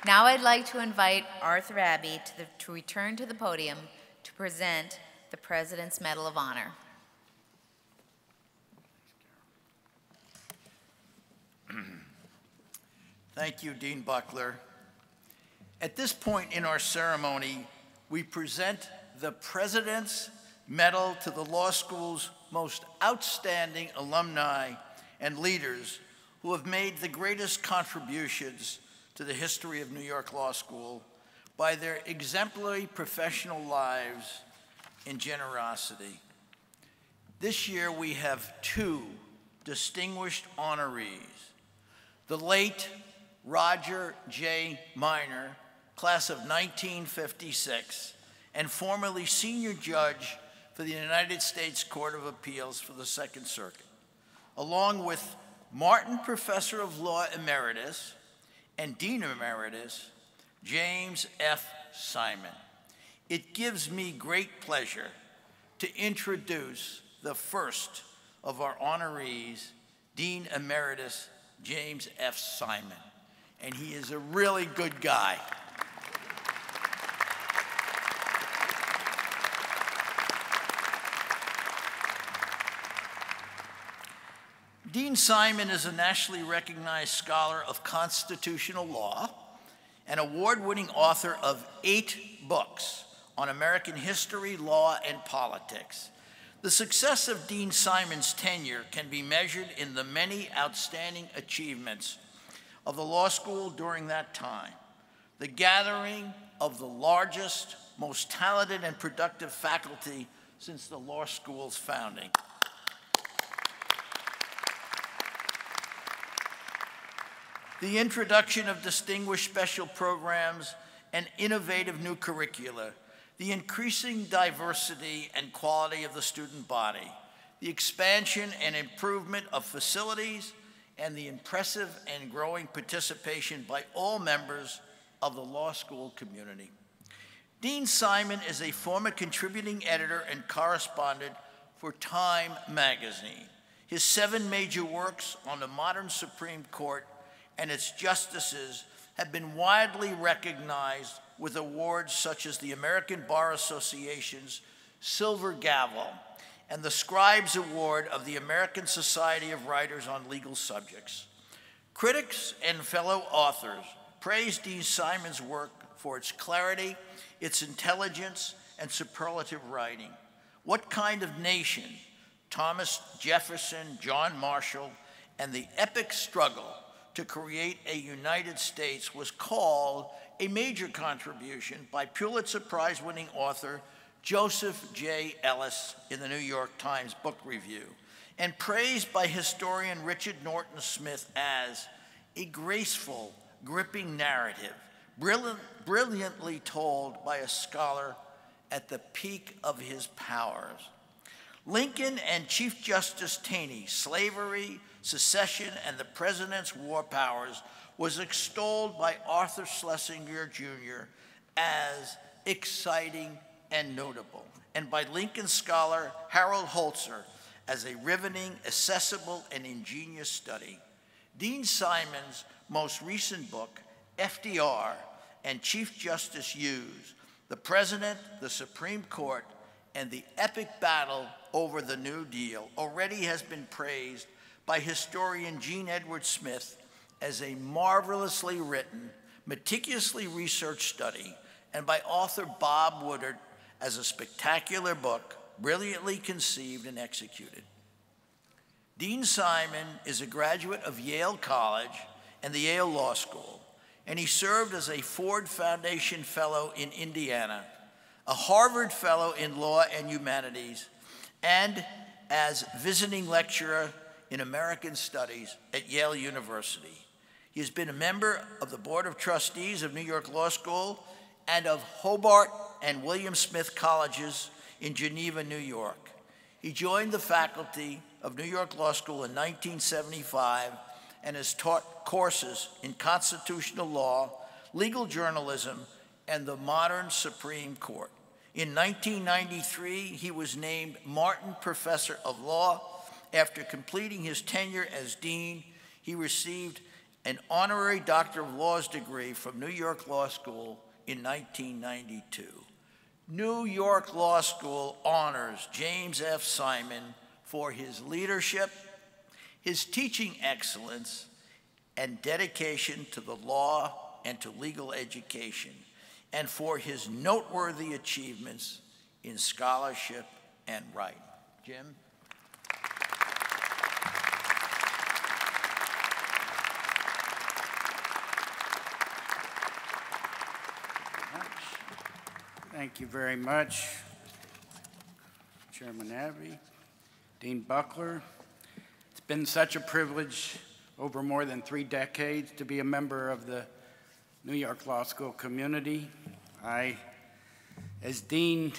Now I'd like to invite Arthur Abbey to return to the podium to present the President's Medal of Honor. Thank you, Dean Buckler. At this point in our ceremony, we present the President's Medal to the law school's most outstanding alumni and leaders who have made the greatest contributions to the history of New York Law School by their exemplary professional lives and generosity. This year we have two distinguished honorees. The late Roger J. Minor, class of 1956, and formerly senior judge for the United States Court of Appeals for the Second Circuit, along with Martin Professor of Law Emeritus and Dean Emeritus, James F. Simon. It gives me great pleasure to introduce the first of our honorees, Dean Emeritus James F. Simon. And he is a really good guy. Dean Simon is a nationally recognized scholar of constitutional law, an award-winning author of 8 books on American history, law, and politics. The success of Dean Simon's tenure can be measured in the many outstanding achievements of the law school during that time. The gathering of the largest, most talented, and productive faculty since the law school's founding. The introduction of distinguished special programs and innovative new curricula, the increasing diversity and quality of the student body, the expansion and improvement of facilities, and the impressive and growing participation by all members of the law school community. Dean Simon is a former contributing editor and correspondent for Time magazine. His 7 major works on the modern Supreme Court and its justices have been widely recognized with awards such as the American Bar Association's Silver Gavel and the Scribes Award of the American Society of Writers on Legal Subjects. Critics and fellow authors praise Dean Simon's work for its clarity, its intelligence, and superlative writing. What Kind of Nation, Thomas Jefferson, John Marshall, and the epic struggle to create a United States was called a major contribution by Pulitzer Prize-winning author Joseph J. Ellis in the New York Times Book Review, and praised by historian Richard Norton Smith as a graceful, gripping narrative, brilliantly told by a scholar at the peak of his powers. Lincoln and Chief Justice Taney, Slavery, Secession, and the President's War Powers was extolled by Arthur Schlesinger Jr. as exciting and notable, and by Lincoln scholar Harold Holzer as a riveting, accessible, and ingenious study. Dean Simon's most recent book, FDR and Chief Justice Hughes, The President, the Supreme Court, and the Epic Battle over the New Deal, already has been praised by historian Gene Edward Smith as a marvelously written, meticulously researched study, and by author Bob Woodard as a spectacular book, brilliantly conceived and executed. Dean Simon is a graduate of Yale College and the Yale Law School, and he served as a Ford Foundation Fellow in Indiana, a Harvard Fellow in Law and Humanities, and as visiting lecturer in American Studies at Yale University. He has been a member of the Board of Trustees of New York Law School and of Hobart and William Smith Colleges in Geneva, New York. He joined the faculty of New York Law School in 1975 and has taught courses in constitutional law, legal journalism, and the modern Supreme Court. In 1993, he was named Martin Professor of Law. After completing his tenure as dean, he received an honorary Doctor of Laws degree from New York Law School in 1992. New York Law School honors James F. Simon for his leadership, his teaching excellence, and dedication to the law and to legal education, and for his noteworthy achievements in scholarship and writing. Jim? Thank you very much, Chairman Abbey, Dean Buckler. It's been such a privilege over more than 3 decades to be a member of the New York Law School community. I, as Dean,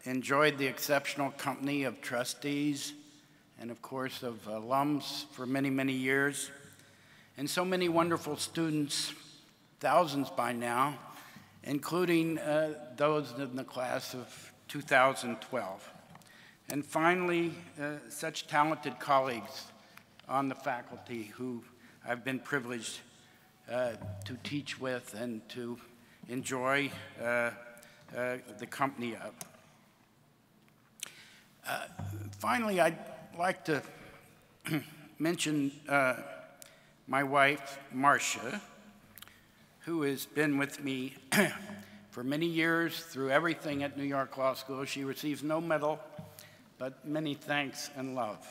enjoyed the exceptional company of trustees and, of course, of alums for many, many years, and so many wonderful students, thousands by now, including those in the class of 2012. And finally, such talented colleagues on the faculty who I've been privileged to teach with and to enjoy the company of. Finally, I'd like to mention my wife, Marcia, who has been with me for many years through everything at New York Law School. She receives no medal, but many thanks and love.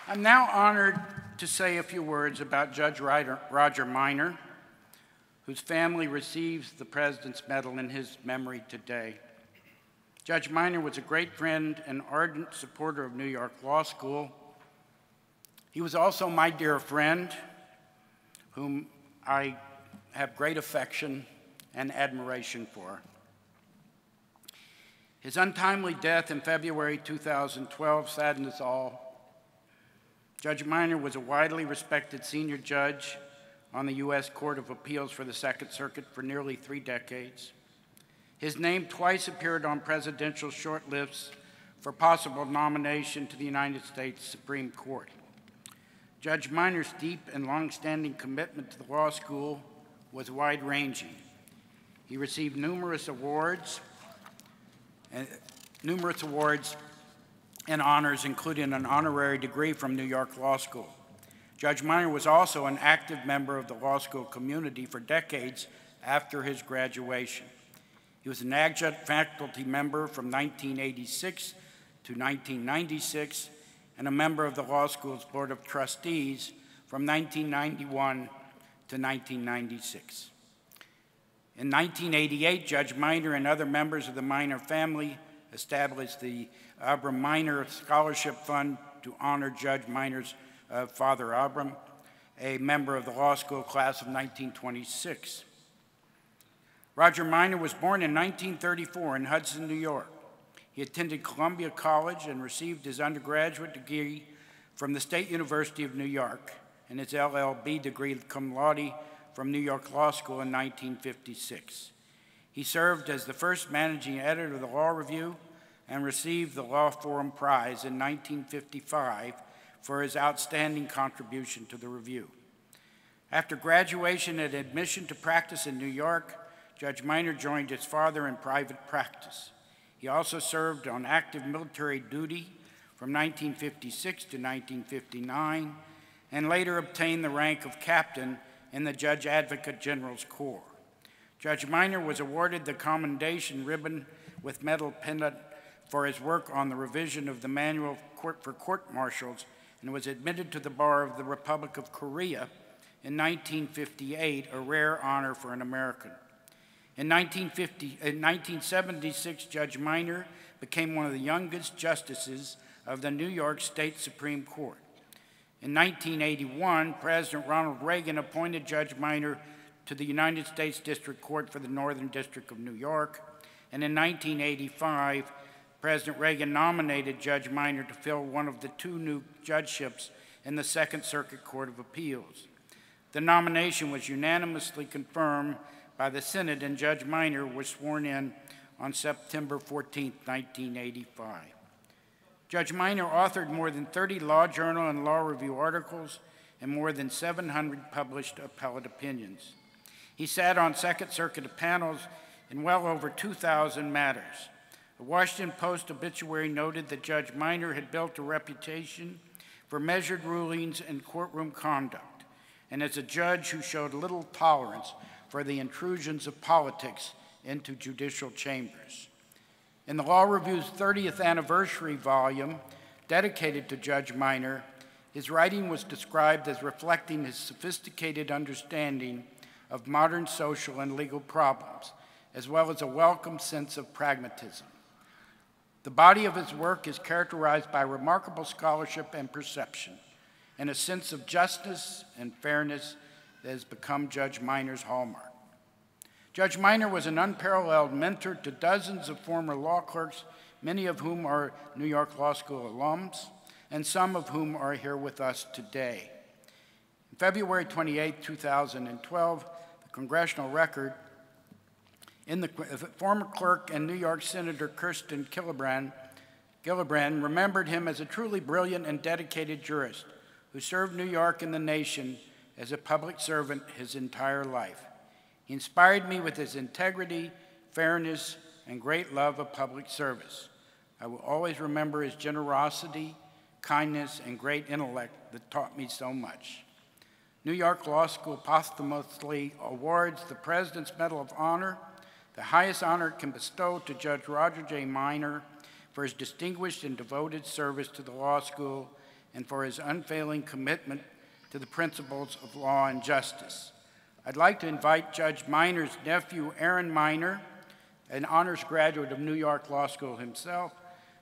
I'm now honored to say a few words about Judge Roger Minor, whose family receives the President's Medal in his memory today. Judge Minor was a great friend and ardent supporter of New York Law School. He was also my dear friend, whom I have great affection and admiration for. His untimely death in February 2012 saddened us all. Judge Minor was a widely respected senior judge on the U.S. Court of Appeals for the Second Circuit for nearly 3 decades. His name twice appeared on presidential shortlists for possible nomination to the United States Supreme Court. Judge Minor's deep and long-standing commitment to the law school was wide-ranging. He received numerous awards and honors, including an honorary degree from New York Law School. Judge Minor was also an active member of the law school community for decades after his graduation. He was an adjunct faculty member from 1986 to 1996, and a member of the law school's Board of Trustees from 1991 to 1996. In 1988, Judge Minor and other members of the Minor family established the Abram Minor Scholarship Fund to honor Judge Minor's father, Abram, a member of the law school class of 1926. Roger Minor was born in 1934 in Hudson, New York. He attended Columbia College and received his undergraduate degree from the State University of New York and his LLB degree cum laude from New York Law School in 1956. He served as the first managing editor of the Law Review and received the Law Forum Prize in 1955 for his outstanding contribution to the review. After graduation and admission to practice in New York, Judge Minor joined his father in private practice. He also served on active military duty from 1956 to 1959, and later obtained the rank of captain in the Judge Advocate General's Corps. Judge Minor was awarded the Commendation Ribbon with Medal Pendant for his work on the revision of the Manual for Court Martials, and was admitted to the Bar of the Republic of Korea in 1958, a rare honor for an American. In 1976, Judge Minor became one of the youngest justices of the New York State Supreme Court. In 1981, President Ronald Reagan appointed Judge Minor to the United States District Court for the Northern District of New York, and in 1985, President Reagan nominated Judge Minor to fill one of the 2 new judgeships in the Second Circuit Court of Appeals. The nomination was unanimously confirmed by the Senate, and Judge Minor was sworn in on September 14, 1985. Judge Minor authored more than 30 law journal and law review articles and more than 700 published appellate opinions. He sat on Second Circuit panels in well over 2,000 matters. The Washington Post obituary noted that Judge Minor had built a reputation for measured rulings and courtroom conduct, and as a judge who showed little tolerance for the intrusions of politics into judicial chambers. In the Law Review's 30th anniversary volume, dedicated to Judge Minor, his writing was described as reflecting his sophisticated understanding of modern social and legal problems, as well as a welcome sense of pragmatism. The body of his work is characterized by remarkable scholarship and perception, and a sense of justice and fairness that has become Judge Minor's hallmark. Judge Minor was an unparalleled mentor to dozens of former law clerks, many of whom are New York Law School alums, and some of whom are here with us today. On February 28, 2012, the Congressional Record, in the former clerk and New York Senator Kirsten Gillibrand remembered him as a truly brilliant and dedicated jurist who served New York and the nation as a public servant his entire life. He inspired me with his integrity, fairness, and great love of public service. I will always remember his generosity, kindness, and great intellect that taught me so much. New York Law School posthumously awards the President's Medal of Honor, the highest honor it can bestow, to Judge Roger J. Minor for his distinguished and devoted service to the law school and for his unfailing commitment to the principles of law and justice. I'd like to invite Judge Minor's nephew, Aaron Minor, an honors graduate of New York Law School himself,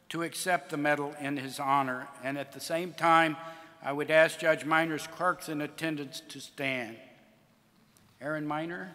to accept the medal in his honor. And at the same time, I would ask Judge Minor's clerks in attendance to stand. Aaron Minor.